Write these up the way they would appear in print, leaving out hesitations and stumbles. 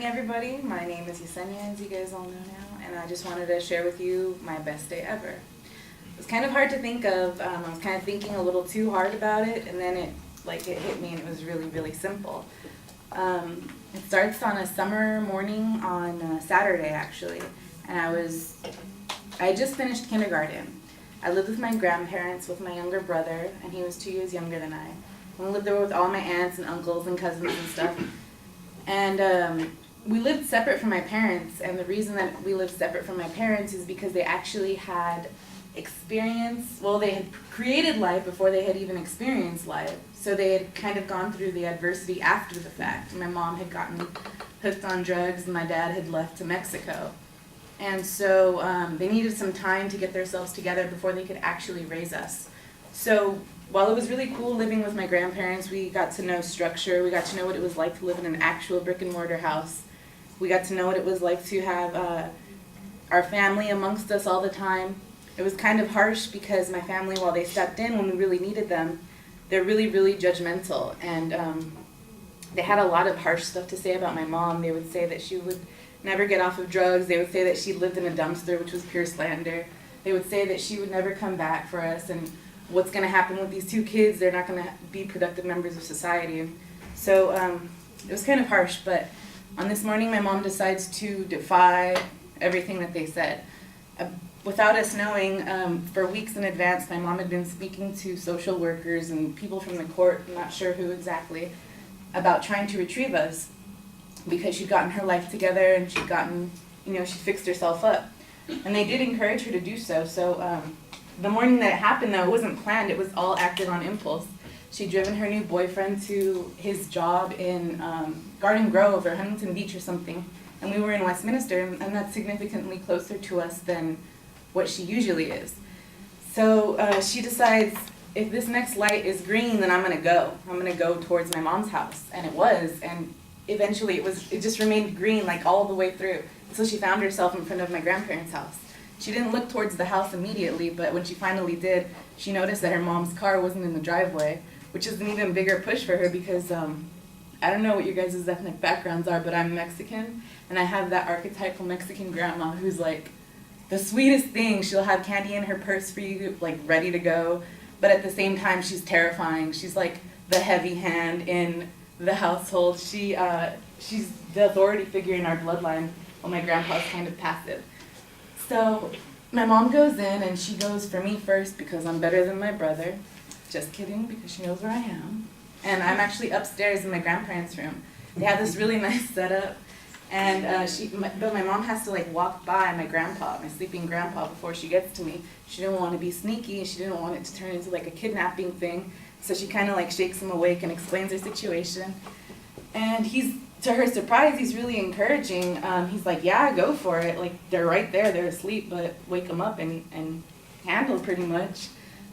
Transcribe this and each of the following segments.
Everybody, my name is Yesenia, as you guys all know now, and I just wanted to share with you my best day ever. It was kind of hard to think of. I was kind of thinking a little too hard about it, and then it hit me, and it was really simple. It starts on a summer morning on Saturday, actually, and I had just finished kindergarten. I lived with my grandparents with my younger brother, and he was 2 years younger than I. And we lived there with all my aunts and uncles and cousins and stuff. And we lived separate from my parents, and the reason that we lived separate from my parents is because they actually had they had created life before they had even experienced life. So they had kind of gone through the adversity after the fact. My mom had gotten hooked on drugs, and my dad had left to Mexico. And so they needed some time to get themselves together before they could actually raise us. So while it was really cool living with my grandparents, we got to know structure, we got to know what it was like to live in an actual brick and mortar house. We got to know what it was like to have our family amongst us all the time. It was kind of harsh because my family, while they stepped in when we really needed them, they're really judgmental. And they had a lot of harsh stuff to say about my mom. They would say that she would never get off of drugs. They would say that she lived in a dumpster, which was pure slander. They would say that she would never come back for us, and what's going to happen with these two kids, they're not going to be productive members of society. And so it was kind of harsh, but on this morning my mom decides to defy everything that they said. Without us knowing, for weeks in advance, my mom had been speaking to social workers and people from the court, I'm not sure who exactly, about trying to retrieve us because she'd gotten her life together and she'd gotten, she fixed herself up. And they did encourage her to do so. So the morning that it happened, though, it wasn't planned. It was all acted on impulse. She'd driven her new boyfriend to his job in Garden Grove or Huntington Beach or something, and we were in Westminster, and that's significantly closer to us than what she usually is. So she decides, if this next light is green, then I'm going to go. I'm going to go towards my mom's house, and it was, and eventually it just remained green like all the way through. So she found herself in front of my grandparents' house. She didn't look towards the house immediately, but when she finally did, she noticed that her mom's car wasn't in the driveway, which is an even bigger push for her because I don't know what your guys' ethnic backgrounds are, but I'm Mexican, and I have that archetypal Mexican grandma who's like the sweetest thing. She'll have candy in her purse for you, like ready to go, but at the same time she's terrifying. She's like the heavy hand in the household. She's the authority figure in our bloodline, while my grandpa's kind of passive. So my mom goes in, and she goes for me first because I'm better than my brother. Just kidding, because she knows where I am. And I'm actually upstairs in my grandparents' room. They have this really nice setup, and but my mom has to walk by my sleeping grandpa, before she gets to me. She didn't want to be sneaky. She didn't want it to turn into a kidnapping thing. So she kind of shakes him awake and explains her situation. And to her surprise, he's really encouraging. He's like, yeah, go for it. They're right there, they're asleep, but wake them up and handle pretty much.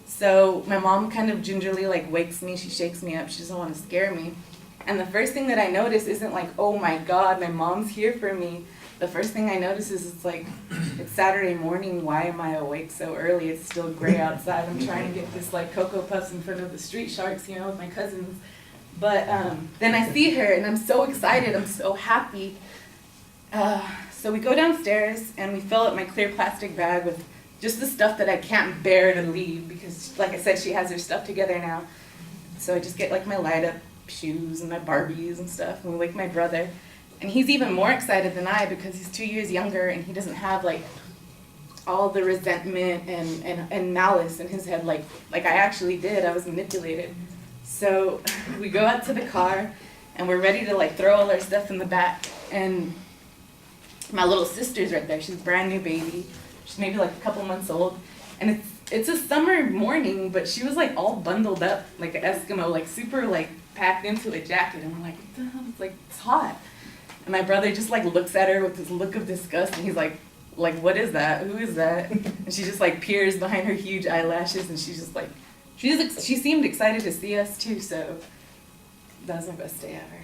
So my mom kind of gingerly wakes me, she shakes me up, she doesn't want to scare me. And the first thing that I notice isn't oh my God, my mom's here for me. The first thing I notice is it's Saturday morning, why am I awake so early? It's still gray outside. I'm trying to get this Cocoa Puffs in front of the street sharks, with my cousins. But then I see her, and I'm so excited, I'm so happy. So we go downstairs, and we fill up my clear plastic bag with just the stuff that I can't bear to leave, because, like I said, she has her stuff together now. So I just get my light-up shoes and my Barbies and stuff, and we wake my brother. And he's even more excited than I, because he's 2 years younger, and he doesn't have all the resentment and malice in his head like I actually did. I was manipulated. So we go out to the car, and we're ready to throw all our stuff in the back. And my little sister's right there. She's a brand new baby. She's maybe a couple months old. And it's a summer morning, but she was all bundled up like an Eskimo, super packed into a jacket. And I'm like, what the hell? It's hot. And my brother just looks at her with this look of disgust, and he's like, what is that? Who is that? And she just peers behind her huge eyelashes, and she's just she seemed excited to see us too, so that was my best day ever.